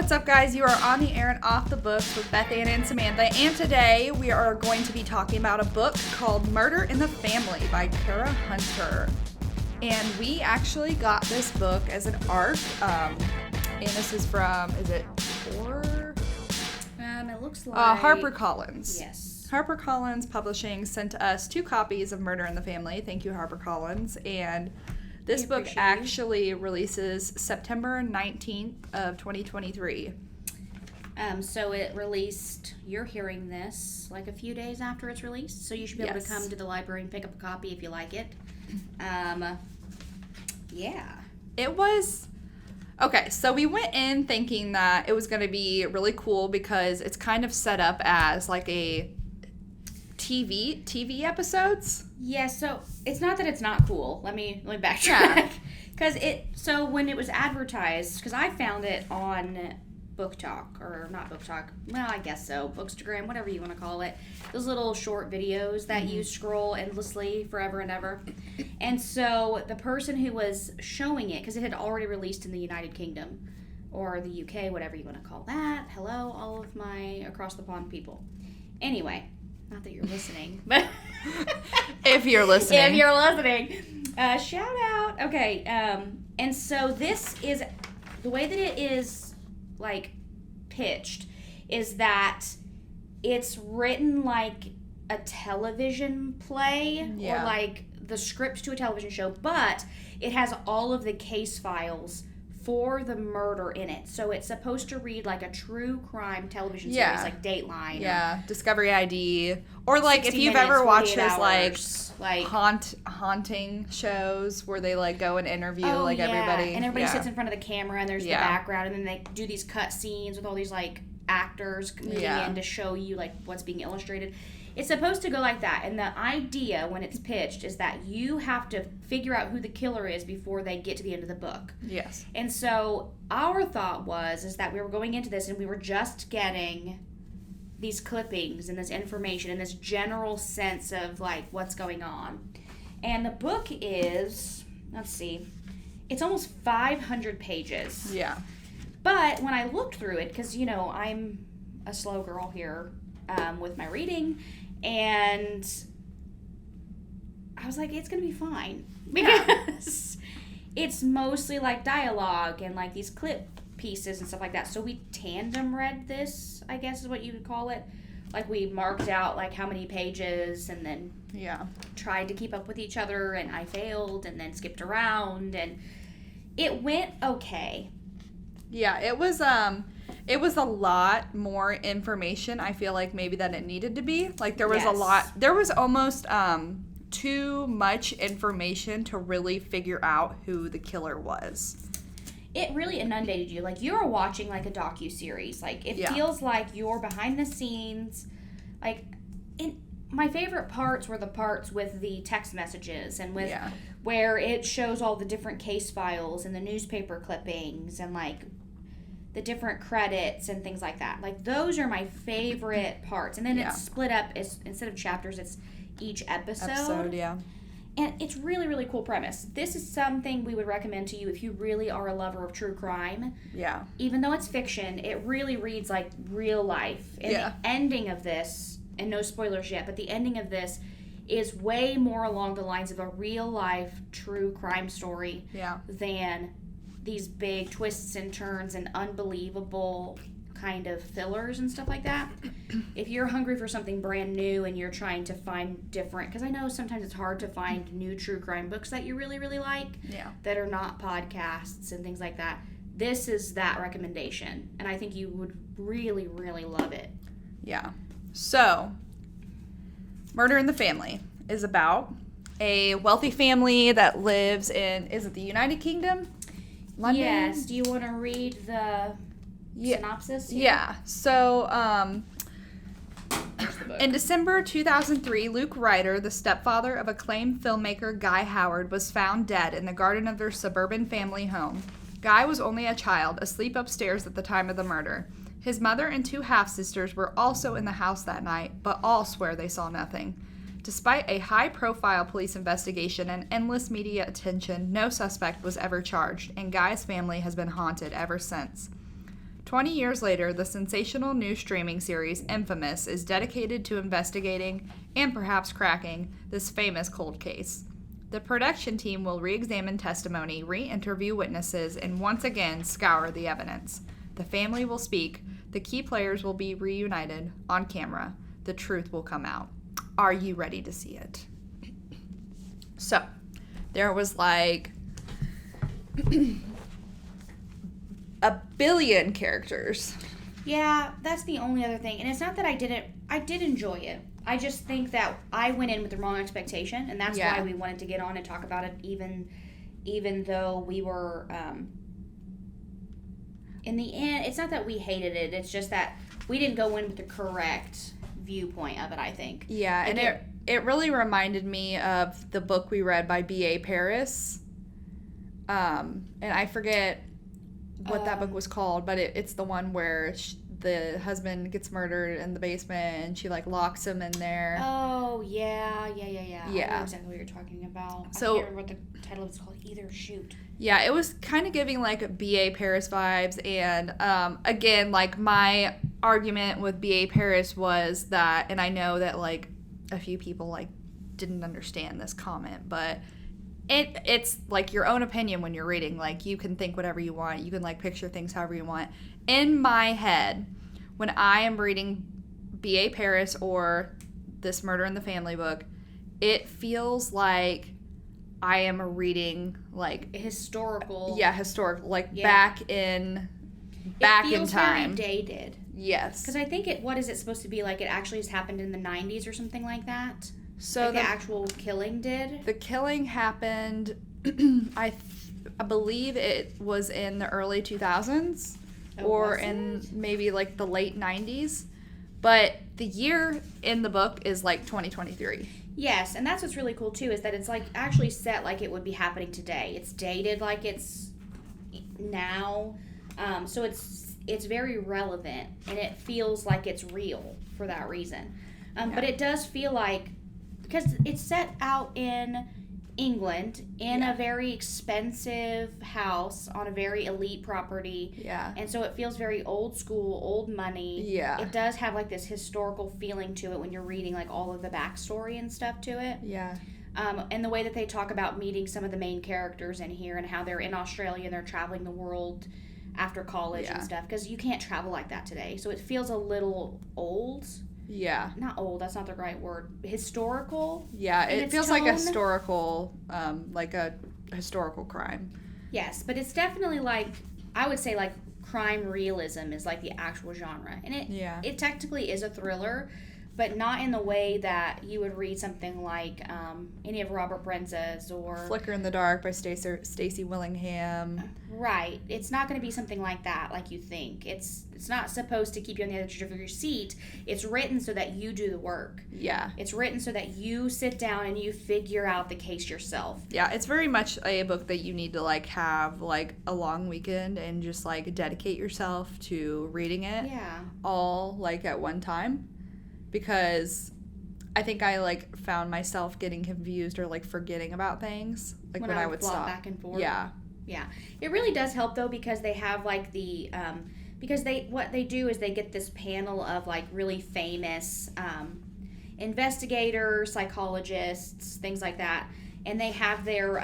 What's up, guys? You are on the air and off the books with Bethann and Samantha, and today we are going to be talking about a book called Murder in the Family by Cara Hunter. And we actually got this book as an ARC, and this is from, is it four? It looks like... HarperCollins. Yes. HarperCollins Publishing sent us 2 copies of Murder in the Family. Thank you, HarperCollins. And this book actually releases September 19th of 2023. So it released, you're hearing this like a few days after it's released, so you should be able to come to the library and pick up a copy if you like it. Yeah. It was... Okay, so we went in thinking that it was going to be really cool because it's kind of set up as like a TV episodes. Yeah, so it's not that it's not cool. Let me backtrack. Because so when it was advertised, because I found it on Book Talk, or not Book Talk, well, I guess so, Bookstagram, whatever you want to call it. Those little short videos that you scroll endlessly forever and ever. And so the person who was showing it, because it had already released in the United Kingdom, or the UK, whatever you want to call that. Hello, all of my across the pond people. Anyway, not that you're listening, but... If you're listening. Shout out. Okay, and so this is, the way that it is, like, pitched is that it's written like a television play or like the script to a television show, but it has all of the case files for the murder in it. So it's supposed to read like a true crime television series, like Dateline. Yeah, Discovery ID. Or like if you've ever watched those like haunting shows where they like go and interview everybody. And everybody sits in front of the camera and there's the background, and then they do these cut scenes with all these like actors moving in to show you like what's being illustrated. It's supposed to go like that, and the idea when it's pitched is that you have to figure out who the killer is before they get to the end of the book. Yes. And so our thought is that we were going into this and we were just getting these clippings and this information and this general sense of like what's going on. And the book is, let's see, it's almost 500 pages. Yeah. But when I looked through it, because, you know, I'm a slow girl here with my reading, and I was like, it's going to be fine. Because it's mostly like dialogue and like these clip pieces and stuff like that. So we tandem read this, I guess is what you would call it. Like we marked out like how many pages and then tried to keep up with each other, and I failed and then skipped around, and it went okay. Yeah, it was a lot more information, I feel like, maybe than it needed to be. Like there was a lot, there was almost too much information to really figure out who the killer was. It really inundated you. Like, you're watching, like, a docuseries. Like, it feels like you're behind the scenes. Like, my favorite parts were the parts with the text messages and with where it shows all the different case files and the newspaper clippings and, like, the different credits and things like that. Like, those are my favorite parts. And then it's split up. Instead of chapters, it's each episode. And it's really, really cool premise. This is something we would recommend to you if you really are a lover of true crime. Yeah. Even though it's fiction, it really reads like real life. And the ending of this, and no spoilers yet, but the ending of this is way more along the lines of a real life true crime story than these big twists and turns and unbelievable kind of fillers and stuff like that. If you're hungry for something brand new and you're trying to find different, because I know sometimes it's hard to find new true crime books that you really, really like that are not podcasts and things like that. This is that recommendation, and I think you would really, really love it. Yeah. So, Murder in the Family is about a wealthy family that lives in, is it the United Kingdom? London? Yes. Do you want to read the synopsis? Yeah. So, in December 2003, Luke Ryder, the stepfather of acclaimed filmmaker Guy Howard, was found dead in the garden of their suburban family home. Guy was only a child, asleep upstairs at the time of the murder. His mother and 2 half-sisters were also in the house that night, but all swear they saw nothing. Despite a high-profile police investigation and endless media attention, no suspect was ever charged, and Guy's family has been haunted ever since. 20 years later, the sensational new streaming series Infamous is dedicated to investigating and perhaps cracking this famous cold case. The production team will re-examine testimony, re-interview witnesses, and once again scour the evidence. The family will speak. The key players will be reunited on camera. The truth will come out. Are you ready to see it? So, there was like a billion characters. Yeah, that's the only other thing. And it's not that I did enjoy it. I just think that I went in with the wrong expectation, and that's why we wanted to get on and talk about it, even though we were, in the end, it's not that we hated it, it's just that we didn't go in with the correct viewpoint of it, I think. Yeah, and it really reminded me of the book we read by B.A. Paris. And I forget what that book was called, but it's the one where the husband gets murdered in the basement and she like locks him in there. Oh, yeah. I know exactly what you're talking about. So, I can't remember what the title of it's called either. Shoot. Yeah, it was kind of giving like B.A. Paris vibes, and again, like my argument with B.A. Paris was that, and I know that like a few people like didn't understand this comment, but it's like your own opinion when you're reading. Like you can think whatever you want, you can like picture things however you want. In my head, when I am reading B.A. Paris or this Murder in the Family book, it feels like I am reading like historical. Yeah, historical, like back in time. It feels very dated. Yes. Because I think what is it supposed to be like? It actually has happened in the 90s or something like that. So like the actual killing did. The killing happened. I believe it was in the early 2000s, or in maybe like the late 90s. But the year in the book is like 2023. Yes, and that's what's really cool too, is that it's like actually set like it would be happening today. It's dated like it's now, so it's very relevant, and it feels like it's real for that reason. But it does feel like, because it's set out in England in a very expensive house on a very elite property. Yeah. And so it feels very old school, old money. Yeah. It does have like this historical feeling to it when you're reading like all of the backstory and stuff to it. Yeah. And the way that they talk about meeting some of the main characters in here and how they're in Australia and they're traveling the world after college and stuff. Because you can't travel like that today. So it feels a little old. Yeah. Not old, that's not the right word. Historical. Yeah, it feels like a historical, like a historical crime. Yes, but it's definitely like, I would say like crime realism is like the actual genre. And it technically is a thriller, but not in the way that you would read something like any of Robert Brenza's or Flicker in the Dark by Stacey Willingham. Right. It's not going to be something like that, like you think. It's not supposed to keep you on the edge of your seat. It's written so that you do the work. Yeah. It's written so that you sit down and you figure out the case yourself. Yeah, it's very much a book that you need to like have like a long weekend and just like dedicate yourself to reading it. Yeah. All like at one time. Because I think I like found myself getting confused or like forgetting about things like when I would stop back and forth. Yeah. It really does help though, because they have like the because what they do is they get this panel of like really famous investigators, psychologists, things like that, and they have their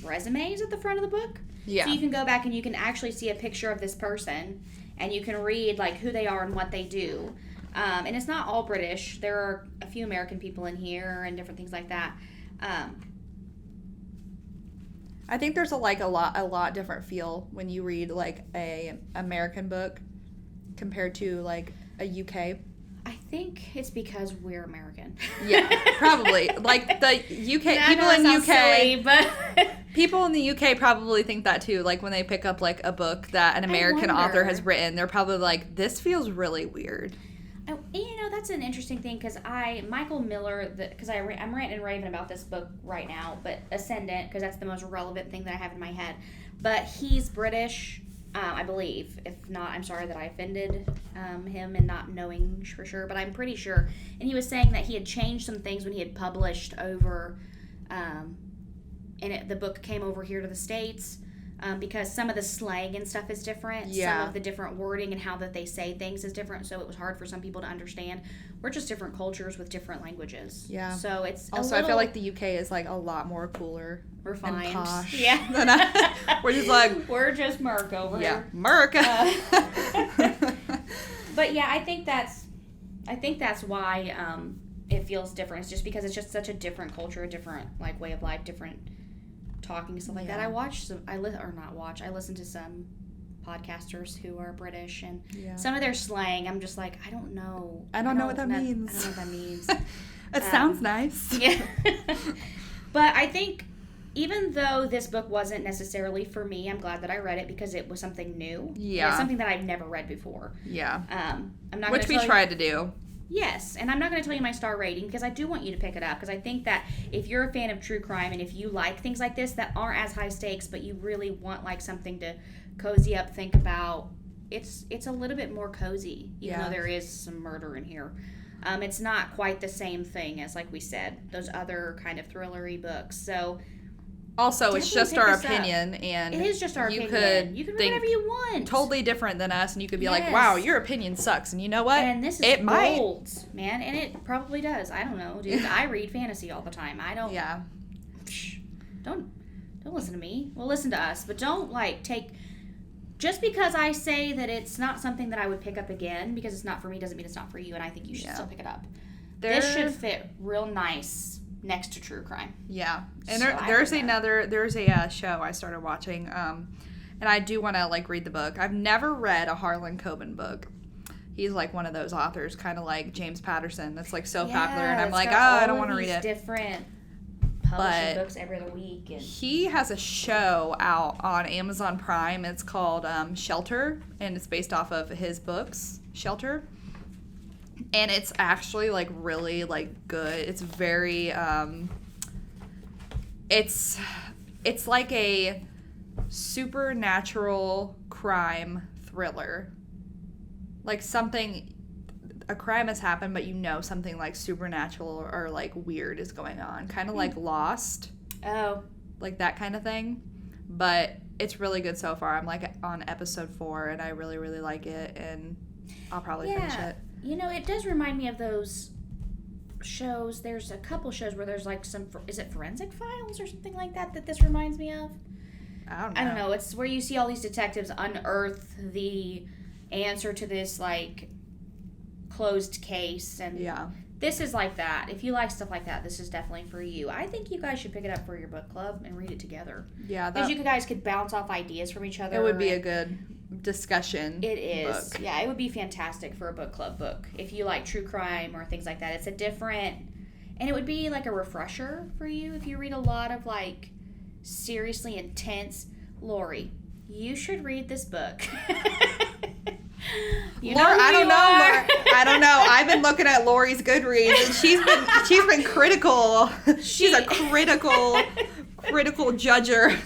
resumes at the front of the book. Yeah. So you can go back and you can actually see a picture of this person, and you can read like who they are and what they do. And it's not all British. There are a few American people in here and different things like that. I think there's a lot different feel when you read like a American book compared to like a UK. I think it's because we're American. Yeah, probably. Like the UK people in UK. Silly, but people in the UK probably think that too. Like when they pick up like a book that an American author has written, they're probably like, "This feels really weird." Oh, you know, that's an interesting thing, because Michael Miller, because I'm ranting and raving about this book right now, but Ascendant, because that's the most relevant thing that I have in my head. But he's British, I believe. If not, I'm sorry that I offended him and not knowing for sure, but I'm pretty sure. And he was saying that he had changed some things when he had published over, and the book came over here to the States. because some of the slang and stuff is different. Yeah. Some of the different wording and how that they say things is different, so it was hard for some people to understand. We're just different cultures with different languages. Yeah. So it's also, I feel like the UK is like a lot more cooler, refined, and posh. Yeah. Than we're just like we're just Merc over here. America. But yeah, I think that's why it feels different. It's just because it's just such a different culture, a different like way of life, different talking, stuff like that. I listen to some podcasters who are British, and some of their slang, I'm just like, I don't know. I don't know what that means. I don't know what that means. It sounds nice. Yeah. But I think even though this book wasn't necessarily for me, I'm glad that I read it because it was something new. Yeah. It's something that I've never read before. Yeah. I'm not Which we tried to do. Yes, and I'm not going to tell you my star rating because I do want you to pick it up because I think that if you're a fan of true crime and if you like things like this that aren't as high stakes but you really want like something to cozy up, think about, it's a little bit more cozy even though there is some murder in here. It's not quite the same thing as, like we said, those other kind of thrillery books. So also, it's just our opinion, and it is just our opinion. You can read whatever you want. Totally different than us, and you could be like, "Wow, your opinion sucks," and you know what? And this is bold, man, and it probably does. I don't know, dude. I read fantasy all the time. I don't. Yeah. Don't listen to me. Well, listen to us, but don't like take. Just because I say that it's not something that I would pick up again because it's not for me doesn't mean it's not for you, and I think you should still pick it up. This should fit real nice next to true crime. Yeah. And so there's a show I started watching, and I do want to like read the book. I've never read a Harlan Coben book. He's like one of those authors, kind of like James Patterson, that's like so popular, and I'm like, I don't want to read it. Different publishing books every other week. And he has a show out on Amazon Prime. It's called Shelter, and it's based off of his books, Shelter. And it's actually like really like good. It's very it's like a supernatural crime thriller. Like a crime has happened, but you know something like supernatural or like weird is going on. Kind of like Lost. Oh. Like that kind of thing. But it's really good so far. I'm like on episode 4 and I really, really like it, and I'll probably finish it. You know, it does remind me of those shows. There's a couple shows where there's like is it Forensic Files or something like that this reminds me of? I don't know. It's where you see all these detectives unearth the answer to this like closed case, and this is like that. If you like stuff like that, this is definitely for you. I think you guys should pick it up for your book club and read it together. Yeah, because you guys could bounce off ideas from each other. It would be a good discussion. It is. Book. Yeah, it would be fantastic for a book club book if you like true crime or things like that. It's a different, and it would be like a refresher for you if you read a lot of like seriously intense. Lori, you should read this book. Laura, I don't know. I've been looking at Lori's Goodreads, and she's been critical. She's a critical judger.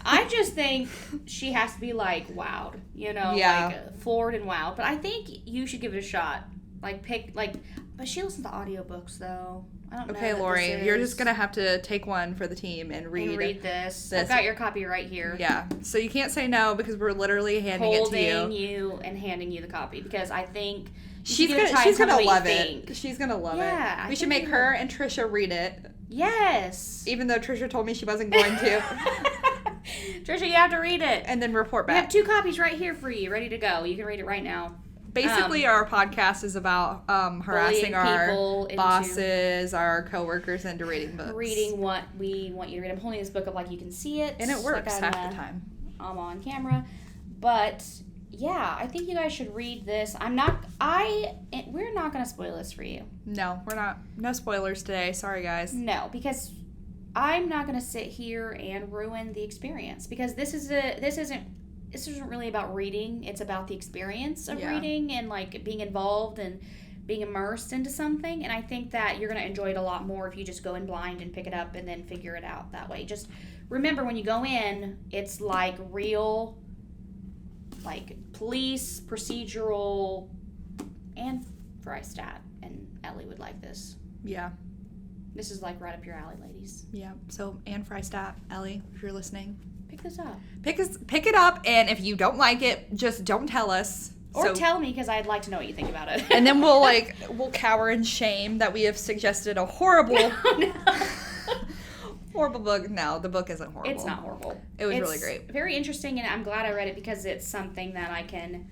I just think she has to be like wowed, like floored and wowed. But I think you should give it a shot. But she listens to audiobooks though. I don't know. Okay, Lori, you're just gonna have to take one for the team and read this. I've got your copy right here. Yeah, so you can't say no because we're literally handing it to you. Holding you and handing you the copy because I think she's gonna love it. She's gonna love it. We should make her and Trisha read it. Yes. Even though Trisha told me she wasn't going to. Trisha, you have to read it. And then report back. We have 2 copies right here for you, ready to go. You can read it right now. Basically, our podcast is about harassing our bosses, our coworkers, into reading books. Reading what we want you to read. I'm holding this book up like you can see it. And it works half the time. I'm on camera. But, yeah, I think you guys should read this. We're not going to spoil this for you. No, we're not. No spoilers today. Sorry, guys. No, because I'm not going to sit here and ruin the experience. Because this isn't really about reading. It's about the experience of reading and like being involved and being immersed into something. And I think that you're going to enjoy it a lot more if you just go in blind and pick it up and then figure it out that way. Just remember when you go in, it's like real, like police, procedural, and Freistat. And Ellie would like this. Yeah. This is like right up your alley, ladies. Yeah. So Anne Freistat, Ellie, if you're listening, Pick this up. Pick it up, and if you don't like it, just don't tell us. Or tell me, because I'd like to know what you think about it. And then we'll cower in shame that we have suggested a horrible horrible book. No, the book isn't horrible. It's not horrible. It was really great. Very interesting, and I'm glad I read it because it's something that I can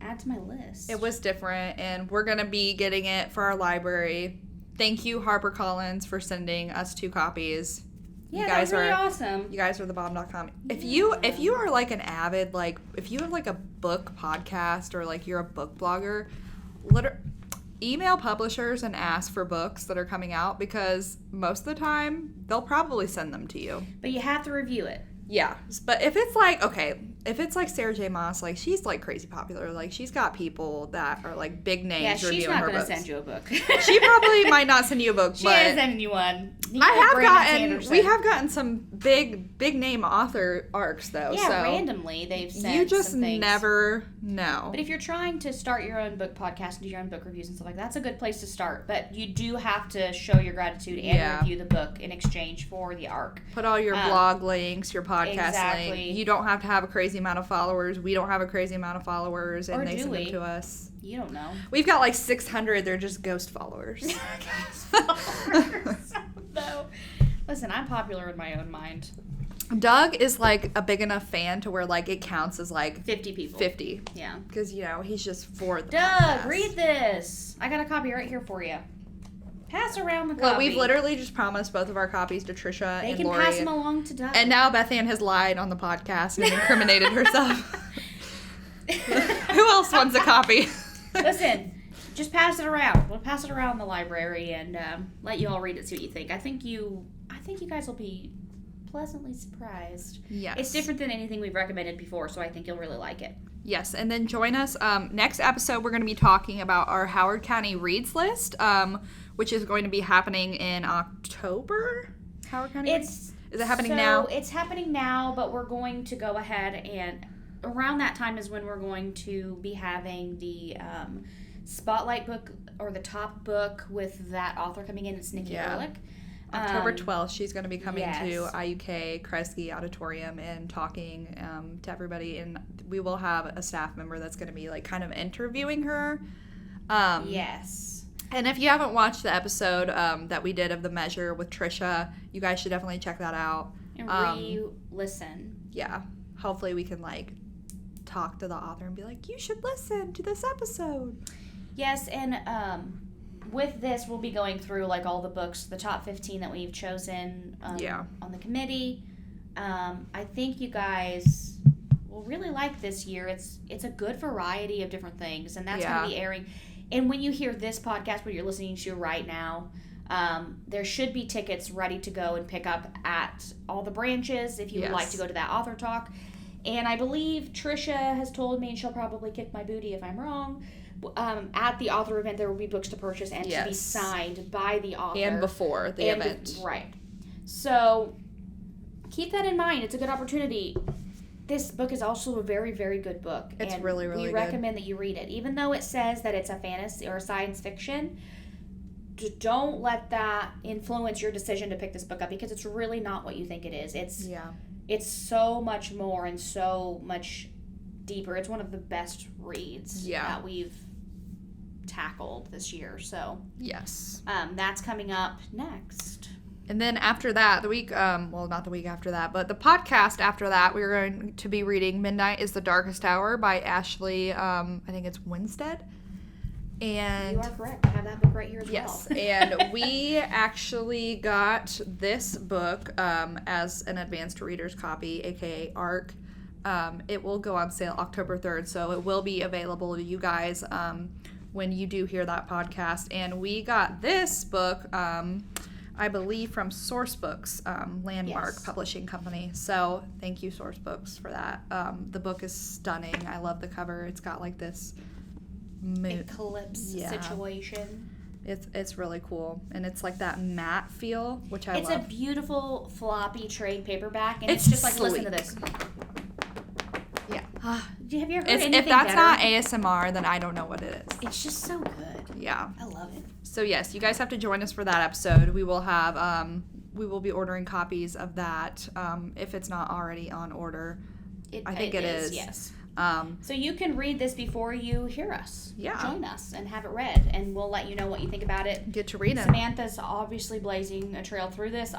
add to my list. It was different, and we're going to be getting it for our library. Thank you, HarperCollins, for sending us 2 copies. Yeah, you guys really awesome. You guys are thebomb.com. If you are like an avid, like, if you have like a book podcast or like you're a book blogger, email publishers and ask for books that are coming out, because most of the time they'll probably send them to you. But you have to review it. Yeah, but if it's like, if it's like Sarah J. Maas, like, she's like crazy popular. Like, she's got people that are like big names reviewing her books. Yeah, she's not going to send you a book. She probably might not send you a book, she but is sending you one. we have gotten some big name author arcs though. Yeah, so randomly they've sent you just some things. never know. But if you're trying to start your own book podcast and do your own book reviews and stuff like that, that's a good place to start. But you do have to show your gratitude and review the book in exchange for the arc. Put all your blog links, your podcast exactly. link. You don't have to have a crazy amount of followers. We don't have a crazy amount of followers, and they send them to us. You don't know. We've got like 600. They're just ghost followers. No. Listen, I'm popular in my own mind. Doug is like a big enough fan to where like it counts as like 50 people. 50. Yeah. Because, he's just for the Doug, podcast. read this. I got a copy right here for you. Pass around the copy. Well, we've literally just promised both of our copies to Trisha and Lori. They can pass them along to Doug. And now Bethann has lied on the podcast and incriminated herself. Who else wants a copy? Listen, just pass it around. We'll pass it around the library and let you all read it, see what you think. I think you guys will be pleasantly surprised. Yes. It's different than anything we've recommended before, so I think you'll really like it. Yes, and then join us. Next episode, we're going to be talking about our Howard County Reads list, which is going to be happening in October. Howard County Reads? Is it happening now? It's happening now, but we're going to go ahead and around that time is when we're going to be having the spotlight book or the top book with that author coming in. It's Nikki Ehrlich. October 12th, she's going to be coming to IUK Kreisky Auditorium and talking to everybody, and we will have a staff member that's going to be like kind of interviewing her. Yes. And if you haven't watched the episode that we did of The Measure with Trisha, you guys should definitely check that out. And re-listen. Yeah. Hopefully we can like talk to the author and be like, you should listen to this episode. Yes, and with this, we'll be going through like all the books, the top 15 that we've chosen on the committee. I think you guys will really like this year. It's a good variety of different things, and that's going to be airing. And when you hear this podcast, what you're listening to right now, there should be tickets ready to go and pick up at all the branches if you would like to go to that author talk. And I believe Trisha has told me, and she'll probably kick my booty if I'm wrong, at the author event there will be books to purchase and to be signed by the author. And before the event. Right. So keep that in mind. It's a good opportunity. This book is also a very, very good book. It's really, really good. We recommend that you read it. Even though it says that it's a fantasy or a science fiction, don't let that influence your decision to pick this book up, because it's really not what you think it is. It's so much more and so much deeper. It's one of the best reads that we've tackled this year. So that's coming up next. And then after that, the week, well, not the week after that, but the podcast after that, we're going to be reading Midnight is the Darkest Hour by Ashley, I think it's Winstead. And you are correct. I have that book right here as well. Yes, and we actually got this book as an advanced reader's copy, aka ARC. It will go on sale October 3rd, so it will be available to you guys when you do hear that podcast. And we got this book, I believe, from Source Books, Landmark Publishing Company. So thank you, Source Books, for that. The book is stunning. I love the cover. It's got like this eclipse situation. It's really cool, and it's like that matte feel, which I love. It's a beautiful floppy trade paperback, and it's just like, listen to this. Yeah. Have you ever heard anything if that's better? not ASMR, then I don't know what it is. It's just so good. Yeah. I love it. So yes, you guys have to join us for that episode. We will have we will be ordering copies of that if it's not already on order. I think it is. Yes. So you can read this before you hear us. Yeah. Join us and have it read, and we'll let you know what you think about it. Get to read it. Samantha's obviously blazing a trail through this.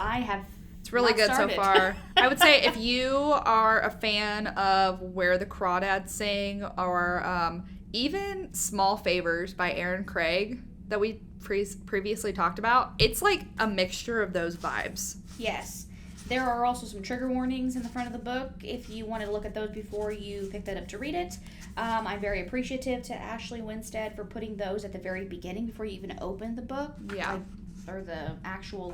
It's really good so far. I would say if you are a fan of Where the Crawdads Sing or even Small Favors by Aaron Craig that we previously talked about, it's like a mixture of those vibes. Yes. There are also some trigger warnings in the front of the book if you want to look at those before you pick that up to read it. I'm very appreciative to Ashley Winstead for putting those at the very beginning before you even open the book. Yeah. Or the actual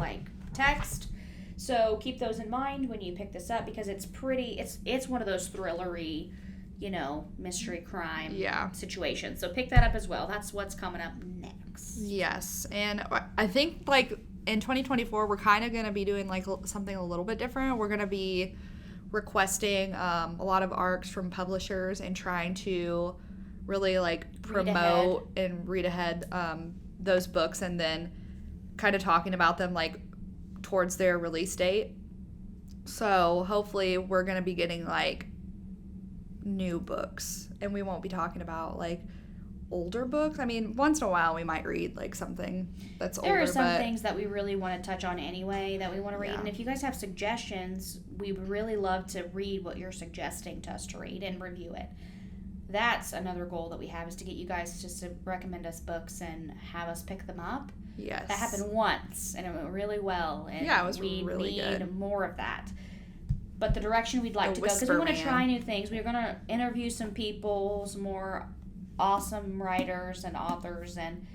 text. So keep those in mind when you pick this up because it's one of those thrillery, mystery crime situations. So pick that up as well. That's what's coming up next. Yes. And I think in 2024, we're kind of going to be doing something a little bit different. We're going to be requesting a lot of ARCs from publishers and trying to really promote and read ahead those books and then kind of talking about them towards their release date. So hopefully we're going to be getting new books and we won't be talking about older books. I mean, once in a while we might read something that's older. There are some things that we really want to touch on anyway that we want to read. Yeah. And if you guys have suggestions, we would really love to read what you're suggesting to us to read and review it. That's another goal that we have is to get you guys just to recommend us books and have us pick them up. Yes. That happened once and it went really well. And it was really good. We need more of that. But the direction we'd like to go, because we want to try new things. We're going to interview some people, some more awesome writers and authors, and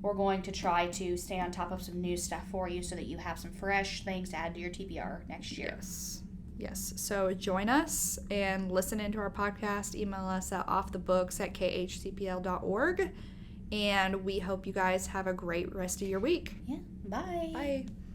we're going to try to stay on top of some new stuff for you so that you have some fresh things to add to your TBR next year. Yes. So join us and listen into our podcast. Email us at offthebooks@khcpl.org. And we hope you guys have a great rest of your week. Yeah. Bye. Bye.